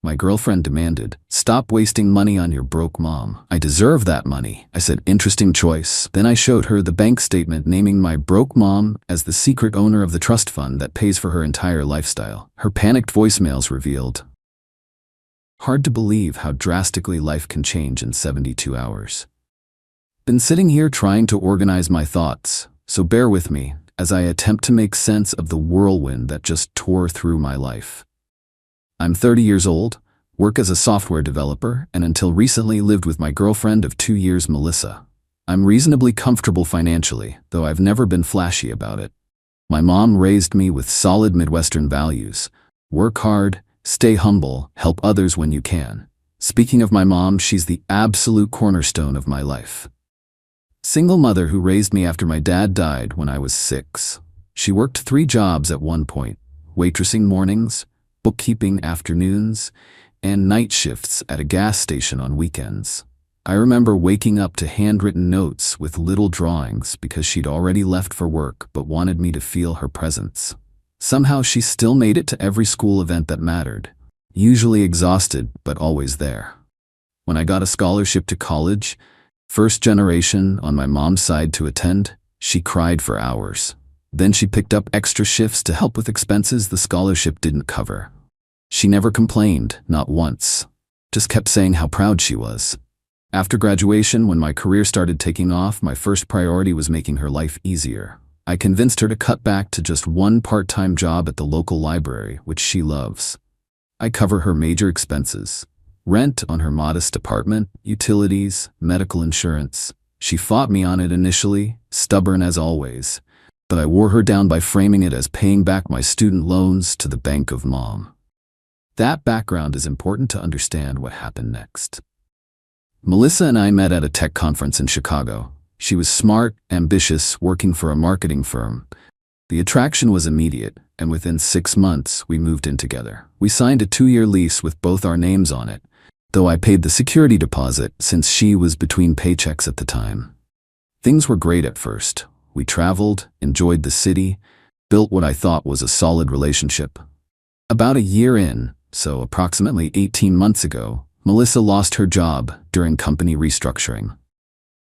My girlfriend demanded, "Stop wasting money on your broke mom." "I deserve that money," I said. "Interesting choice." Then I showed her the bank statement naming my broke mom as the secret owner of the trust fund that pays for her entire lifestyle. Her panicked voicemails revealed. Hard to believe how drastically life can change in 72 hours. Been sitting here trying to organize my thoughts, so bear with me as I attempt to make sense of the whirlwind that just tore through my life. I'm 30 years old, work as a software developer, and until recently lived with my girlfriend of 2 years, Melissa. I'm reasonably comfortable financially, though I've never been flashy about it. My mom raised me with solid Midwestern values: work hard, stay humble, help others when you can. Speaking of my mom, she's the absolute cornerstone of my life. Single mother who raised me after my dad died when I was 6. She worked 3 jobs at one point: waitressing mornings, bookkeeping afternoons, and night shifts at a gas station on weekends. I remember waking up to handwritten notes with little drawings because she'd already left for work but wanted me to feel her presence. Somehow she still made it to every school event that mattered, usually exhausted but always there. When I got a scholarship to college, first generation on my mom's side to attend, she cried for hours. Then she picked up extra shifts to help with expenses the scholarship didn't cover. She never complained, not once. Just kept saying how proud she was. After graduation, when my career started taking off, my first priority was making her life easier. I convinced her to cut back to just one part-time job at the local library, which she loves. I cover her major expenses: rent on her modest apartment, utilities, medical insurance. She fought me on it initially, stubborn as always, but I wore her down by framing it as paying back my student loans to the Bank of Mom. That background is important to understand what happened next. Melissa and I met at a tech conference in Chicago. She was smart, ambitious, working for a marketing firm. The attraction was immediate, and within 6 months, we moved in together. We signed a 2-year lease with both our names on it, though I paid the security deposit since she was between paychecks at the time. Things were great at first. We traveled, enjoyed the city, built what I thought was a solid relationship. About a year in, so approximately 18 months ago, Melissa lost her job during company restructuring.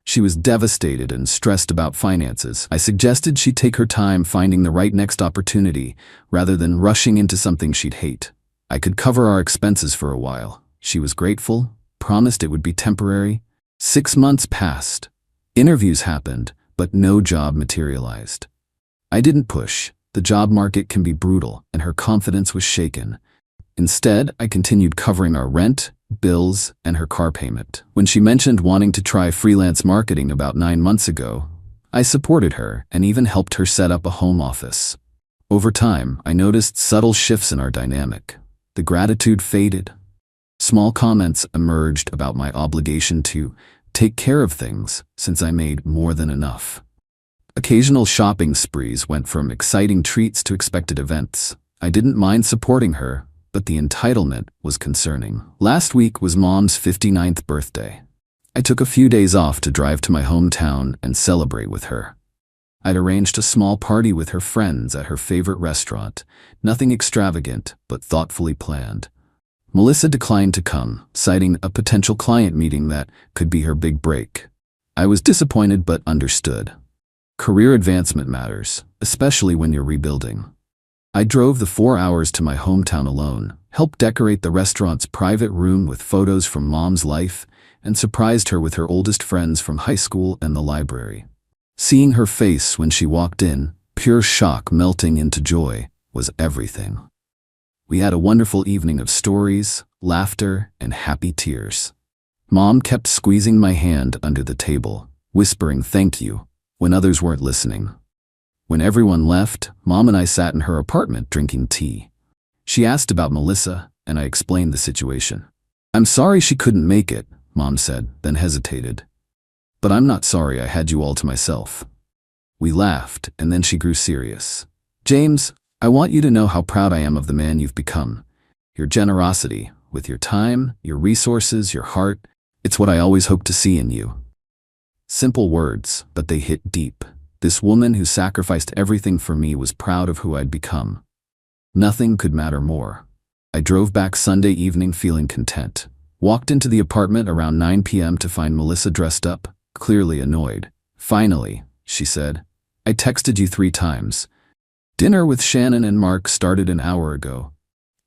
She was devastated and stressed about finances. I suggested she take her time finding the right next opportunity rather than rushing into something she'd hate. I could cover our expenses for a while. She was grateful, promised it would be temporary. 6 months passed. Interviews happened, but no job materialized. I didn't push. The job market can be brutal, and her confidence was shaken. Instead, I continued covering our rent, bills, and her car payment. When she mentioned wanting to try freelance marketing about 9 months ago, I supported her and even helped her set up a home office. Over time, I noticed subtle shifts in our dynamic. The gratitude faded. Small comments emerged about my obligation to take care of things since I made more than enough. Occasional shopping sprees went from exciting treats to expected events. I didn't mind supporting her, but the entitlement was concerning. Last week was Mom's 59th birthday. I took a few days off to drive to my hometown and celebrate with her. I'd arranged a small party with her friends at her favorite restaurant, nothing extravagant, but thoughtfully planned. Melissa declined to come, citing a potential client meeting that could be her big break. I was disappointed but understood. Career advancement matters, especially when you're rebuilding. I drove the 4 hours to my hometown alone, helped decorate the restaurant's private room with photos from Mom's life, and surprised her with her oldest friends from high school and the library. Seeing her face when she walked in, pure shock melting into joy, was everything. We had a wonderful evening of stories, laughter, and happy tears. Mom kept squeezing my hand under the table, whispering thank you when others weren't listening. When everyone left, Mom and I sat in her apartment drinking tea. She asked about Melissa, and I explained the situation. "I'm sorry she couldn't make it," Mom said, then hesitated. "But I'm not sorry I had you all to myself." We laughed, and then she grew serious. "James, I want you to know how proud I am of the man you've become. Your generosity, with your time, your resources, your heart, it's what I always hoped to see in you." Simple words, but they hit deep. This woman who sacrificed everything for me was proud of who I'd become. Nothing could matter more. I drove back Sunday evening feeling content. Walked into the apartment around 9 p.m. to find Melissa dressed up, clearly annoyed. "Finally," she said. "I texted you 3 times. Dinner with Shannon and Mark started an hour ago."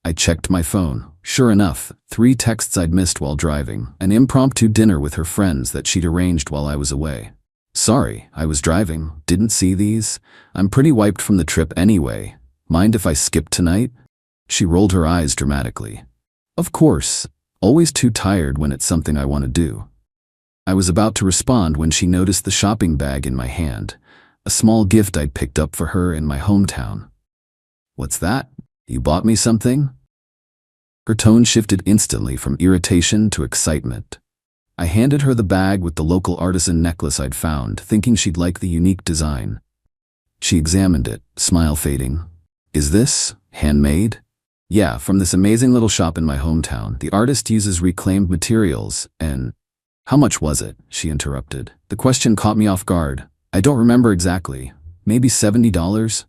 I checked my phone. Sure enough, 3 texts I'd missed while driving. An impromptu dinner with her friends that she'd arranged while I was away. "Sorry, I was driving. Didn't see these. I'm pretty wiped from the trip anyway. Mind if I skip tonight?" She rolled her eyes dramatically. "Of course. Always too tired when it's something I want to do." I was about to respond when she noticed the shopping bag in my hand, a small gift I'd picked up for her in my hometown. "What's that? You bought me something?" Her tone shifted instantly from irritation to excitement. I handed her the bag with the local artisan necklace I'd found, thinking she'd like the unique design. She examined it, smile fading. "Is this handmade?" "Yeah, from this amazing little shop in my hometown. The artist uses reclaimed materials and—" "How much was it?" she interrupted. The question caught me off guard. "I don't remember exactly. Maybe $70?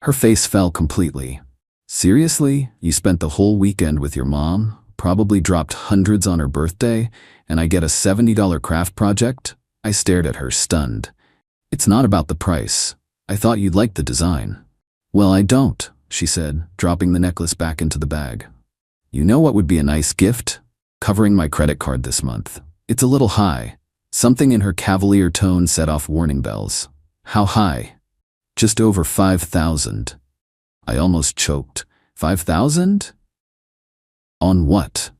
Her face fell completely. "Seriously? You spent the whole weekend with your mom? Probably dropped hundreds on her birthday, and I get a $70 craft project?" I stared at her, stunned. "It's not about the price. I thought you'd like the design." "Well, I don't," she said, dropping the necklace back into the bag. "You know what would be a nice gift? Covering my credit card this month. It's a little high." Something in her cavalier tone set off warning bells. "How high?" "Just over 5,000. I almost choked. 5,000? On what?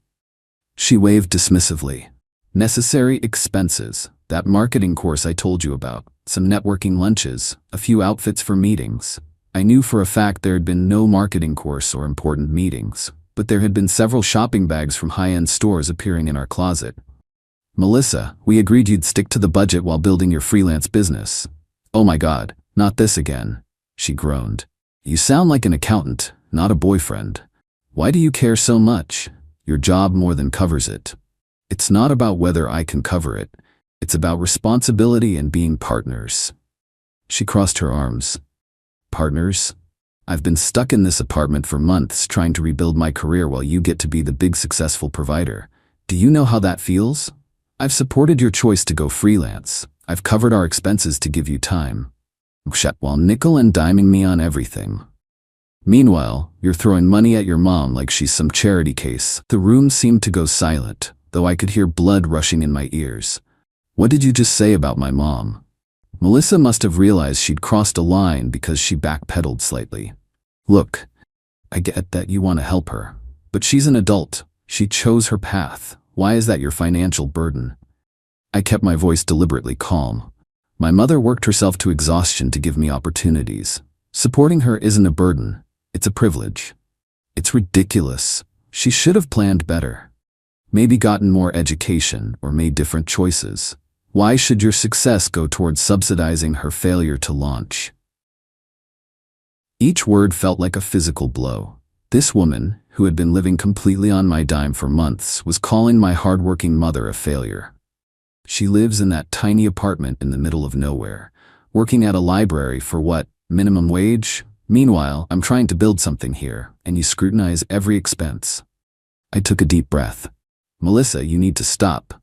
She waved dismissively. "Necessary expenses. That marketing course I told you about. Some networking lunches. A few outfits for meetings." I knew for a fact there had been no marketing course or important meetings, but there had been several shopping bags from high-end stores appearing in our closet. "Melissa, we agreed you'd stick to the budget while building your freelance business." "Oh my God, not this again," she groaned. "You sound like an accountant, not a boyfriend. Why do you care so much? Your job more than covers it." "It's not about whether I can cover it. It's about responsibility and being partners." She crossed her arms. "Partners? I've been stuck in this apartment for months trying to rebuild my career while you get to be the big successful provider. Do you know how that feels? I've supported your choice to go freelance. I've covered our expenses to give you time. While nickel and diming me on everything. Meanwhile, you're throwing money at your mom like she's some charity case." The room seemed to go silent, though I could hear blood rushing in my ears. "What did you just say about my mom?" Melissa must have realized she'd crossed a line because she backpedaled slightly. "Look, I get that you want to help her, but she's an adult. She chose her path. Why is that your financial burden?" I kept my voice deliberately calm. "My mother worked herself to exhaustion to give me opportunities. Supporting her isn't a burden. It's a privilege." "It's ridiculous. She should have planned better. Maybe gotten more education or made different choices. Why should your success go towards subsidizing her failure to launch?" Each word felt like a physical blow. This woman, who had been living completely on my dime for months, was calling my hardworking mother a failure. She lives in that tiny apartment in the middle of nowhere, working at a library for what, minimum wage? Meanwhile, I'm trying to build something here, and you scrutinize every expense. I took a deep breath. "Melissa, you need to stop."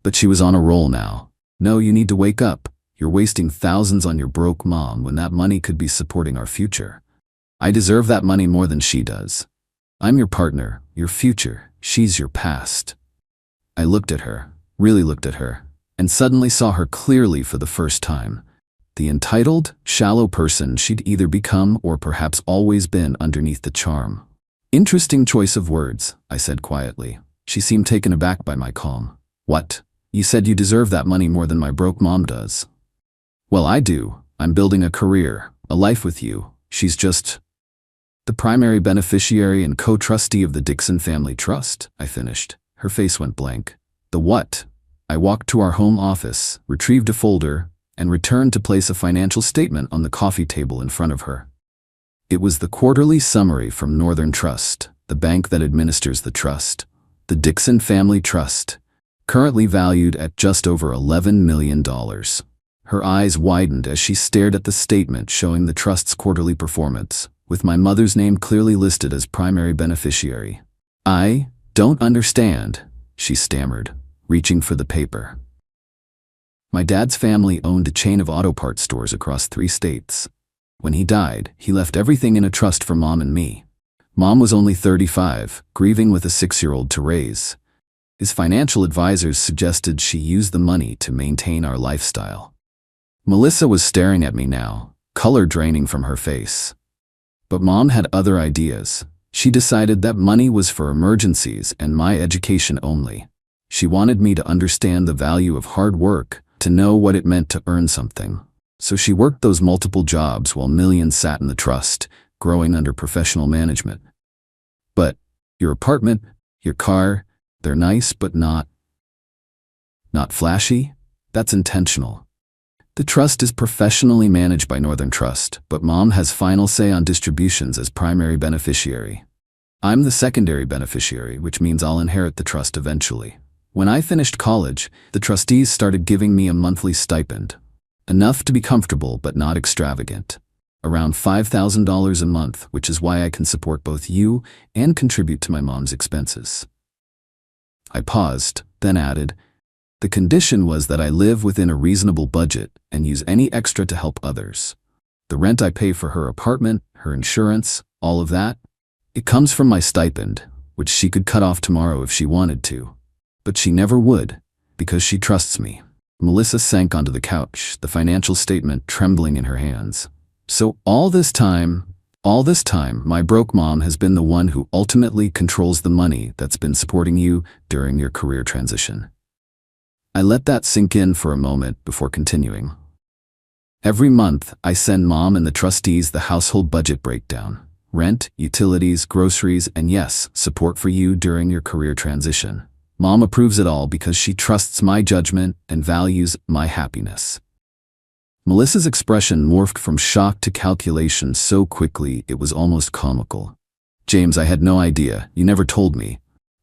But she was on a roll now. "No, you need to wake up. You're wasting thousands on your broke mom when that money could be supporting our future. I deserve that money more than she does. I'm your partner, your future. She's your past." I looked at her, really looked at her, and suddenly saw her clearly for the first time. The entitled, shallow person she'd either become or perhaps always been underneath the charm. "Interesting choice of words," I said quietly. She seemed taken aback by my calm. "What? You said you deserve that money more than my broke mom does." "Well, I do. I'm building a career, a life with you. She's just the primary beneficiary and co-trustee of the Dixon Family Trust," I finished. Her face went blank. "The what?" I walked to our home office, retrieved a folder, and returned to place a financial statement on the coffee table in front of her. It was the quarterly summary from Northern Trust, the bank that administers the trust. The Dixon Family Trust, currently valued at just over $11 million. Her eyes widened as she stared at the statement showing the trust's quarterly performance, with my mother's name clearly listed as primary beneficiary. "I don't understand," she stammered, reaching for the paper. My dad's family owned a chain of auto parts stores across 3 states. When he died, he left everything in a trust for Mom and me. Mom was only 35, grieving with a 6-year-old to raise. His financial advisors suggested she use the money to maintain our lifestyle. Melissa was staring at me now, color draining from her face. But Mom had other ideas. She decided that money was for emergencies and my education only. She wanted me to understand the value of hard work, to know what it meant to earn something. So she worked those multiple jobs while millions sat in the trust, growing under professional management. But your apartment, your car, they're nice but not flashy? That's intentional. The trust is professionally managed by Northern Trust, but Mom has final say on distributions as primary beneficiary. I'm the secondary beneficiary, which means I'll inherit the trust eventually. When I finished college, the trustees started giving me a monthly stipend. Enough to be comfortable but not extravagant. Around $5,000 a month, which is why I can support both you and contribute to my mom's expenses. I paused, then added, the condition was that I live within a reasonable budget and use any extra to help others. The rent I pay for her apartment, her insurance, all of that, it comes from my stipend, which she could cut off tomorrow if she wanted to. But she never would, because she trusts me. Melissa sank onto the couch, the financial statement trembling in her hands. So all this time, my broke mom has been the one who ultimately controls the money that's been supporting you during your career transition. I let that sink in for a moment before continuing. Every month, I send Mom and the trustees the household budget breakdown. Rent, utilities, groceries, and yes, support for you during your career transition. Mom approves it all because she trusts my judgment and values my happiness. Melissa's expression morphed from shock to calculation so quickly it was almost comical. "James, I had no idea. You never told me."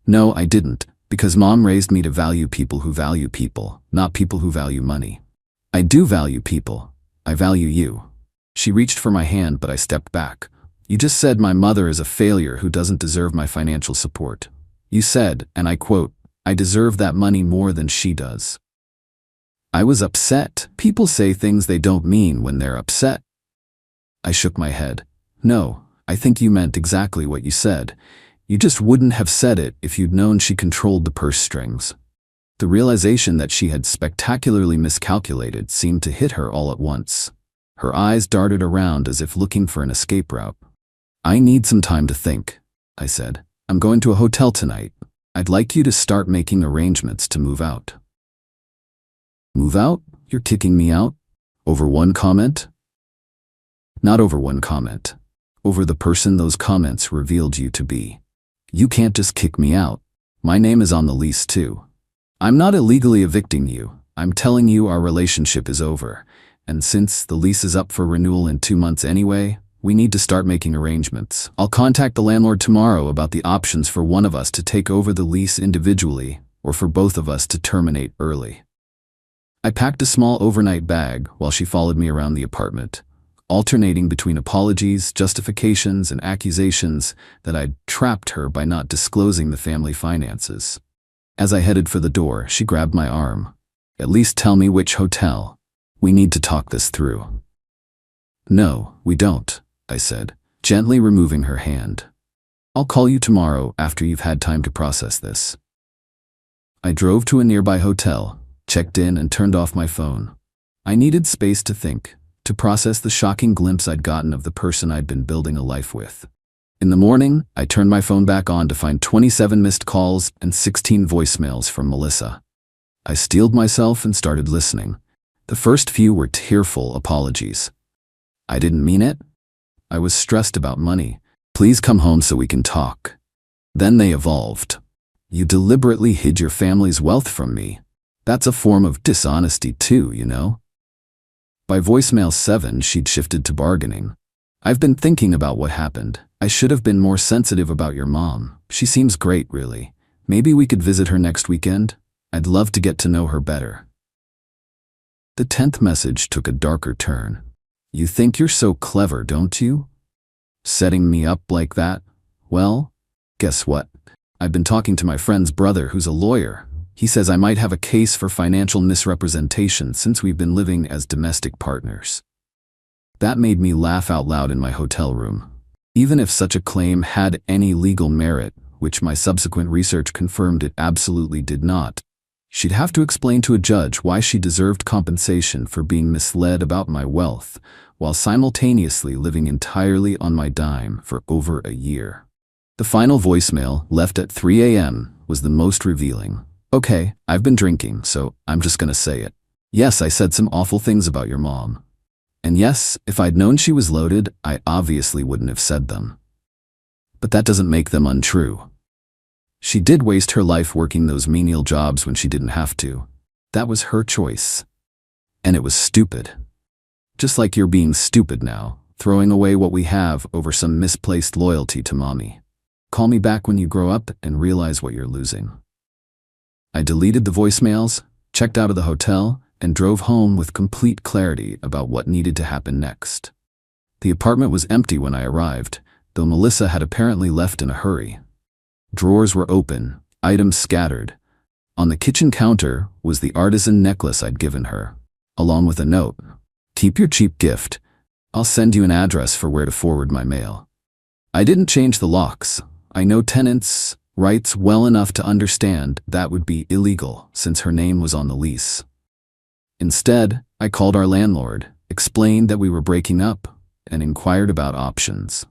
"No, I didn't, because Mom raised me to value people who value people, not people who value money. I do value people. I value you." She reached for my hand, but I stepped back. "You just said my mother is a failure who doesn't deserve my financial support. You said, and I quote, 'I deserve that money more than she does.'" I was upset. People say things they don't mean when they're upset. I shook my head. "No, I think you meant exactly what you said. You just wouldn't have said it if you'd known she controlled the purse strings." The realization that she had spectacularly miscalculated seemed to hit her all at once. Her eyes darted around as if looking for an escape route. "I need some time to think," I said. "I'm going to a hotel tonight. I'd like you to start making arrangements to move out." "Move out? You're kicking me out? Over one comment?" "Not over one comment. Over the person those comments revealed you to be. You can't just kick me out. My name is on the lease too. I'm not illegally evicting you. I'm telling you our relationship is over. And since the lease is up for renewal in 2 months anyway, we need to start making arrangements. I'll contact the landlord tomorrow about the options for one of us to take over the lease individually or for both of us to terminate early." I packed a small overnight bag while she followed me around the apartment, alternating between apologies, justifications, and accusations that I'd trapped her by not disclosing the family finances. As I headed for the door, she grabbed my arm. "At least tell me which hotel. We need to talk this through." "No, we don't," I said, gently removing her hand. "I'll call you tomorrow after you've had time to process this." I drove to a nearby hotel, checked in, and turned off my phone. I needed space to think, to process the shocking glimpse I'd gotten of the person I'd been building a life with. In the morning, I turned my phone back on to find 27 missed calls and 16 voicemails from Melissa. I steeled myself and started listening. The first few were tearful apologies. I didn't mean it. I was stressed about money. Please come home so we can talk. Then they evolved. You deliberately hid your family's wealth from me. That's a form of dishonesty too, you know? By voicemail 7, she'd shifted to bargaining. I've been thinking about what happened. I should have been more sensitive about your mom. She seems great, really. Maybe we could visit her next weekend? I'd love to get to know her better. The 10th message took a darker turn. You think you're so clever, don't you? Setting me up like that? Well, guess what? I've been talking to my friend's brother who's a lawyer. He says I might have a case for financial misrepresentation since we've been living as domestic partners. That made me laugh out loud in my hotel room. Even if such a claim had any legal merit, which my subsequent research confirmed it absolutely did not, she'd have to explain to a judge why she deserved compensation for being misled about my wealth, while simultaneously living entirely on my dime for over a year. The final voicemail, left at 3 a.m., was the most revealing. Okay, I've been drinking, so I'm just gonna say it. Yes, I said some awful things about your mom. And yes, if I'd known she was loaded, I obviously wouldn't have said them. But that doesn't make them untrue. She did waste her life working those menial jobs when she didn't have to. That was her choice. And it was stupid. Just like you're being stupid now, throwing away what we have over some misplaced loyalty to mommy. Call me back when you grow up and realize what you're losing. I deleted the voicemails, checked out of the hotel, and drove home with complete clarity about what needed to happen next. The apartment was empty when I arrived, though Melissa had apparently left in a hurry. Drawers were open, items scattered. On the kitchen counter was the artisan necklace I'd given her, along with a note. Keep your cheap gift. I'll send you an address for where to forward my mail. I didn't change the locks. I know tenants' rights well enough to understand that would be illegal since her name was on the lease. Instead, I called our landlord, explained that we were breaking up, and inquired about options.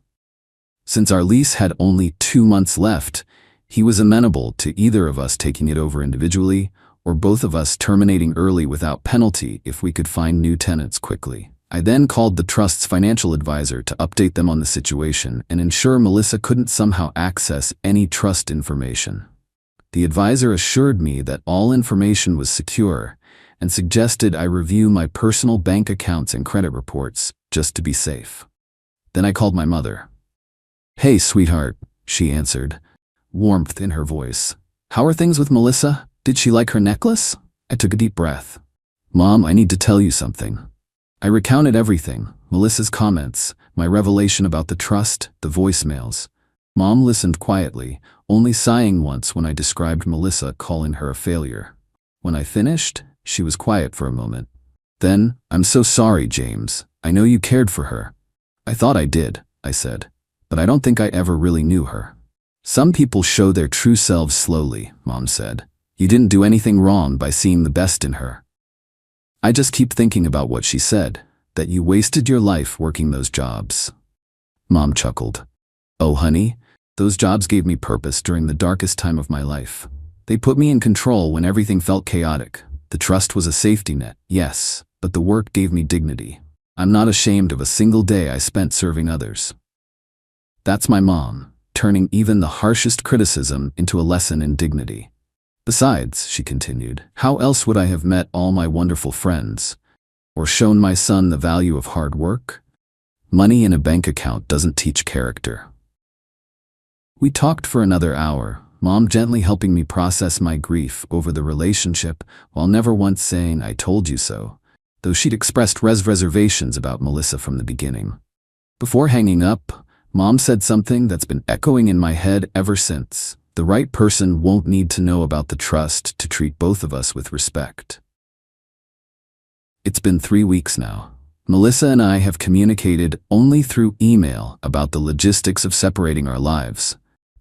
Since our lease had only 2 months left, he was amenable to either of us taking it over individually or both of us terminating early without penalty if we could find new tenants quickly. I then called the trust's financial advisor to update them on the situation and ensure Melissa couldn't somehow access any trust information. The advisor assured me that all information was secure and suggested I review my personal bank accounts and credit reports just to be safe. Then I called my mother. "Hey, sweetheart," she answered, warmth in her voice. "How are things with Melissa? Did she like her necklace?" I took a deep breath. "Mom, I need to tell you something." I recounted everything, Melissa's comments, my revelation about the trust, the voicemails. Mom listened quietly, only sighing once when I described Melissa calling her a failure. When I finished, she was quiet for a moment. Then, "I'm so sorry, James. I know you cared for her." "I thought I did," I said, "but I don't think I ever really knew her." "Some people show their true selves slowly," Mom said. "You didn't do anything wrong by seeing the best in her." I just keep thinking about what she said, that you wasted your life working those jobs. Mom chuckled. "Oh, honey, those jobs gave me purpose during the darkest time of my life. They put me in control when everything felt chaotic. The trust was a safety net, yes, but the work gave me dignity. I'm not ashamed of a single day I spent serving others." That's my mom, turning even the harshest criticism into a lesson in dignity. "Besides," she continued, "how else would I have met all my wonderful friends? Or shown my son the value of hard work? Money in a bank account doesn't teach character." We talked for another hour, Mom gently helping me process my grief over the relationship while never once saying, "I told you so," though she'd expressed reservations about Melissa from the beginning. Before hanging up, Mom said something that's been echoing in my head ever since. The right person won't need to know about the trust to treat both of us with respect. It's been 3 weeks now. Melissa and I have communicated only through email about the logistics of separating our lives.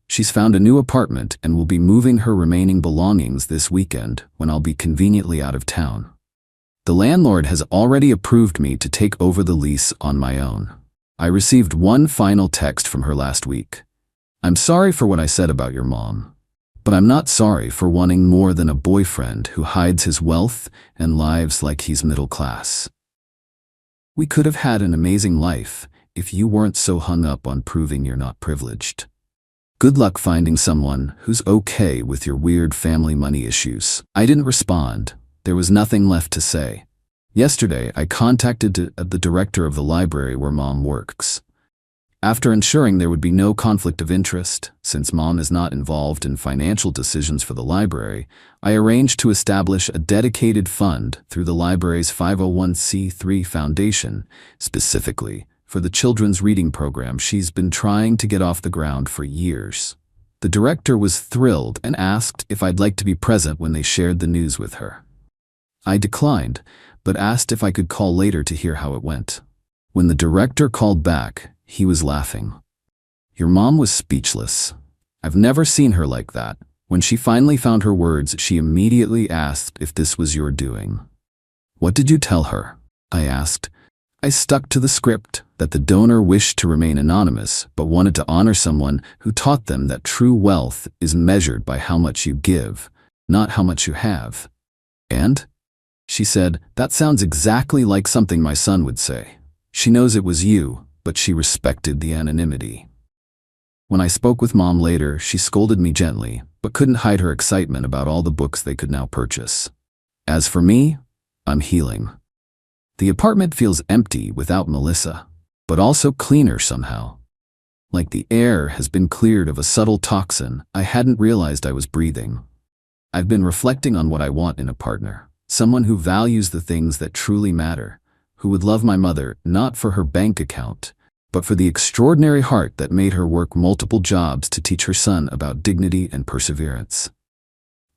She's found a new apartment and will be moving her remaining belongings this weekend when I'll be conveniently out of town. The landlord has already approved me to take over the lease on my own. I received one final text from her last week. "I'm sorry for what I said about your mom, but I'm not sorry for wanting more than a boyfriend who hides his wealth and lives like he's middle class. We could have had an amazing life if you weren't so hung up on proving you're not privileged. Good luck finding someone who's okay with your weird family money issues." I didn't respond. There was nothing left to say. Yesterday, I contacted the director of the library where Mom works. After ensuring there would be no conflict of interest, since Mom is not involved in financial decisions for the library, I arranged to establish a dedicated fund through the library's 501c3 foundation, specifically for the children's reading program she's been trying to get off the ground for years. The director was thrilled and asked if I'd like to be present when they shared the news with her. I declined, but asked if I could call later to hear how it went. When the director called back, he was laughing. "Your mom was speechless. I've never seen her like that. When she finally found her words, she immediately asked if this was your doing." "What did you tell her?" I asked. I stuck to the script that the donor wished to remain anonymous but wanted to honor someone who taught them that true wealth is measured by how much you give, not how much you have. "And?" She said, "That sounds exactly like something my son would say. She knows it was you, but she respected the anonymity." When I spoke with Mom later, she scolded me gently, but couldn't hide her excitement about all the books they could now purchase. As for me, I'm healing. The apartment feels empty without Melissa, but also cleaner somehow. Like the air has been cleared of a subtle toxin I hadn't realized I was breathing. I've been reflecting on what I want in a partner, someone who values the things that truly matter, who would love my mother not for her bank account, but for the extraordinary heart that made her work multiple jobs to teach her son about dignity and perseverance.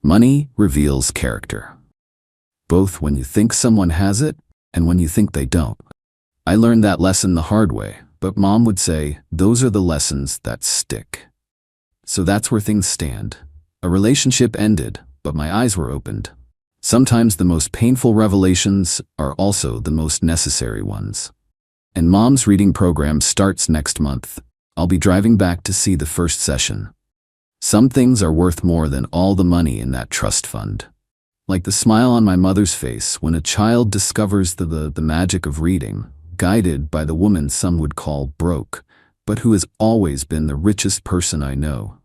Money reveals character, both when you think someone has it and when you think they don't. I learned that lesson the hard way, but Mom would say, those are the lessons that stick. So that's where things stand. A relationship ended, but my eyes were opened. Sometimes the most painful revelations are also the most necessary ones. And Mom's reading program starts next month. I'll be driving back to see the first session. Some things are worth more than all the money in that trust fund. Like the smile on my mother's face when a child discovers the magic of reading, guided by the woman some would call broke, but who has always been the richest person I know.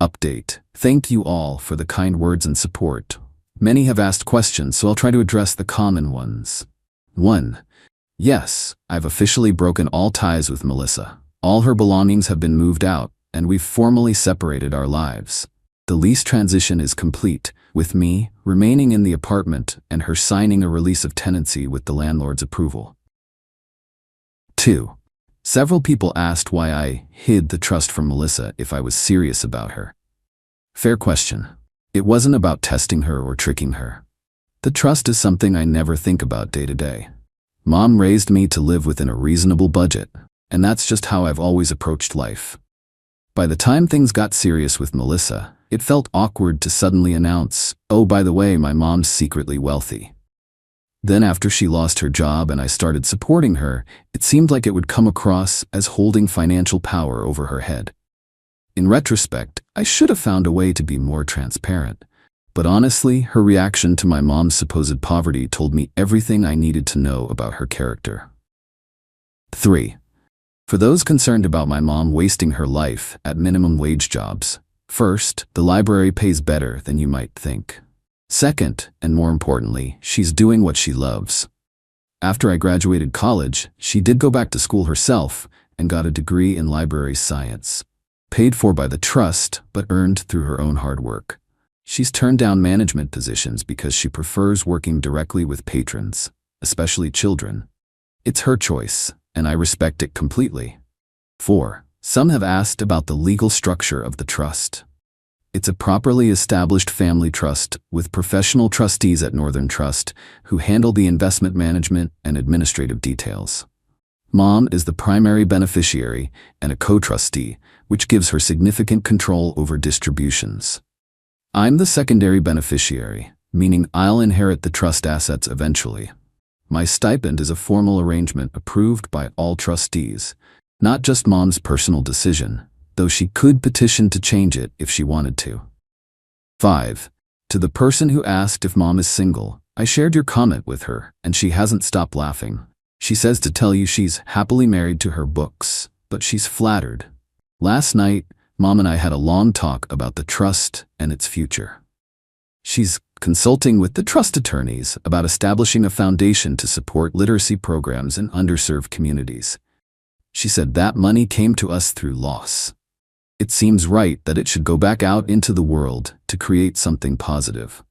Update. Thank you all for the kind words and support. Many have asked questions, so I'll try to address the common ones. 1. Yes, I've officially broken all ties with Melissa. All her belongings have been moved out, and we've formally separated our lives. The lease transition is complete, with me remaining in the apartment and her signing a release of tenancy with the landlord's approval. 2. Several people asked why I hid the trust from Melissa if I was serious about her. Fair question. It wasn't about testing her or tricking her. The trust is something I never think about day to day. Mom raised me to live within a reasonable budget, and that's just how I've always approached life. By the time things got serious with Melissa, it felt awkward to suddenly announce, "Oh, by the way, my mom's secretly wealthy." Then after she lost her job and I started supporting her, it seemed like it would come across as holding financial power over her head. In retrospect, I should have found a way to be more transparent. But honestly, her reaction to my mom's supposed poverty told me everything I needed to know about her character. 3. For those concerned about my mom wasting her life at minimum wage jobs, first, the library pays better than you might think. Second, and more importantly, she's doing what she loves. After I graduated college, she did go back to school herself and got a degree in library science. Paid for by the trust, but earned through her own hard work. She's turned down management positions because she prefers working directly with patrons, especially children. It's her choice, and I respect it completely. 4. Some have asked about the legal structure of the trust. It's a properly established family trust with professional trustees at Northern Trust who handle the investment management and administrative details. Mom is the primary beneficiary and a co-trustee, which gives her significant control over distributions. I'm the secondary beneficiary, meaning I'll inherit the trust assets eventually. My stipend is a formal arrangement approved by all trustees, not just Mom's personal decision, though she could petition to change it if she wanted to. 5. To the person who asked if Mom is single, I shared your comment with her, and she hasn't stopped laughing. She says to tell you she's happily married to her books, but she's flattered. Last night, Mom and I had a long talk about the trust and its future. She's consulting with the trust attorneys about establishing a foundation to support literacy programs in underserved communities. She said that money came to us through loss. It seems right that it should go back out into the world to create something positive.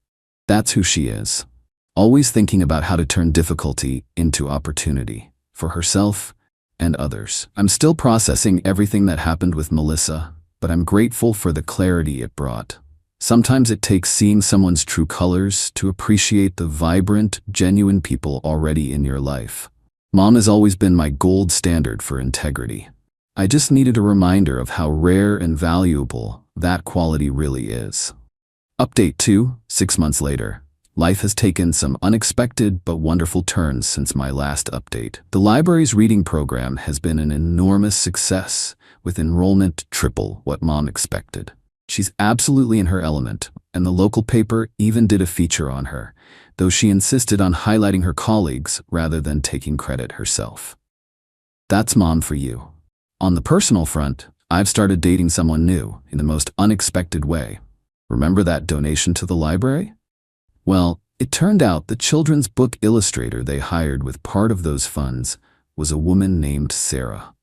That's who she is. Always thinking about how to turn difficulty into opportunity for herself and others. I'm still processing everything that happened with Melissa, but I'm grateful for the clarity it brought. Sometimes it takes seeing someone's true colors to appreciate the vibrant, genuine people already in your life. Mom has always been my gold standard for integrity. I just needed a reminder of how rare and valuable that quality really is. Update 2, 6 months later. Life has taken some unexpected but wonderful turns since my last update. The library's reading program has been an enormous success, with enrollment triple what Mom expected. She's absolutely in her element, and the local paper even did a feature on her, though she insisted on highlighting her colleagues rather than taking credit herself. That's Mom for you. On the personal front, I've started dating someone new in the most unexpected way. Remember that donation to the library? Well, it turned out the children's book illustrator they hired with part of those funds was a woman named Sarah.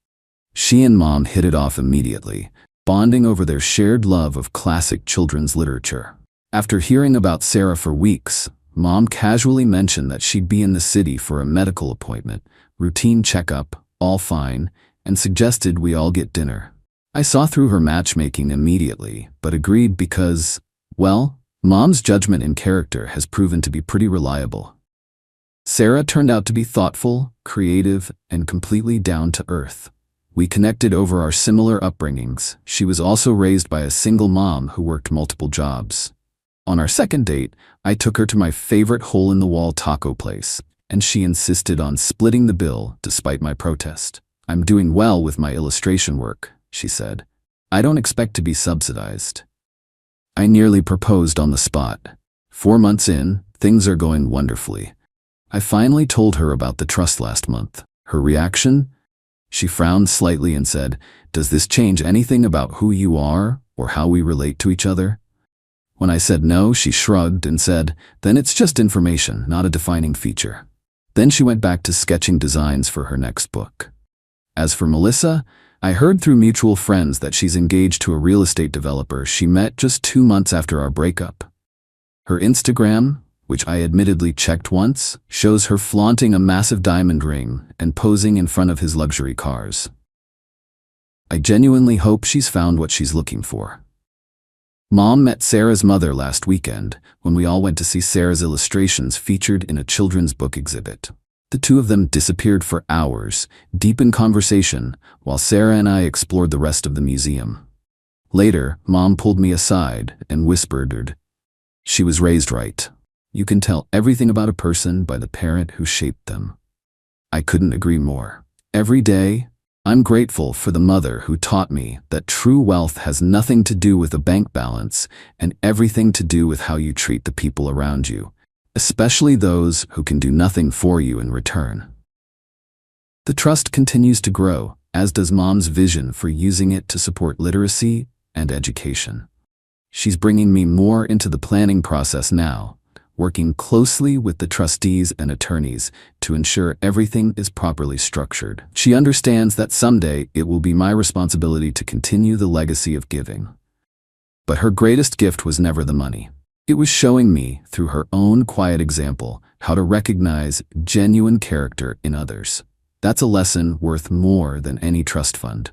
She and Mom hit it off immediately, bonding over their shared love of classic children's literature. After hearing about Sarah for weeks, Mom casually mentioned that she'd be in the city for a medical appointment, routine checkup, all fine, and suggested we all get dinner. I saw through her matchmaking immediately, but agreed because, well, Mom's judgment and character has proven to be pretty reliable. Sarah turned out to be thoughtful, creative, and completely down to earth. We connected over our similar upbringings. She was also raised by a single mom who worked multiple jobs. On our second date, I took her to my favorite hole-in-the-wall taco place, and she insisted on splitting the bill despite my protest. "I'm doing well with my illustration work," she said. "I don't expect to be subsidized." I nearly proposed on the spot. 4 months in, things are going wonderfully. I finally told her about the trust last month. Her reaction? She frowned slightly and said, "Does this change anything about who you are or how we relate to each other?" When I said no, she shrugged and said, "Then it's just information, not a defining feature." Then she went back to sketching designs for her next book. As for Melissa, I heard through mutual friends that she's engaged to a real estate developer she met just 2 months after our breakup. Her Instagram, which I admittedly checked once, shows her flaunting a massive diamond ring and posing in front of his luxury cars. I genuinely hope she's found what she's looking for. Mom met Sarah's mother last weekend when we all went to see Sarah's illustrations featured in a children's book exhibit. The two of them disappeared for hours, deep in conversation, while Sarah and I explored the rest of the museum. Later, Mom pulled me aside and whispered, "She was raised right. You can tell everything about a person by the parent who shaped them." I couldn't agree more. Every day, I'm grateful for the mother who taught me that true wealth has nothing to do with a bank balance and everything to do with how you treat the people around you, especially those who can do nothing for you in return. The trust continues to grow, as does Mom's vision for using it to support literacy and education. She's bringing me more into the planning process now, working closely with the trustees and attorneys to ensure everything is properly structured. She understands that someday it will be my responsibility to continue the legacy of giving. But her greatest gift was never the money. It was showing me, through her own quiet example, how to recognize genuine character in others. That's a lesson worth more than any trust fund.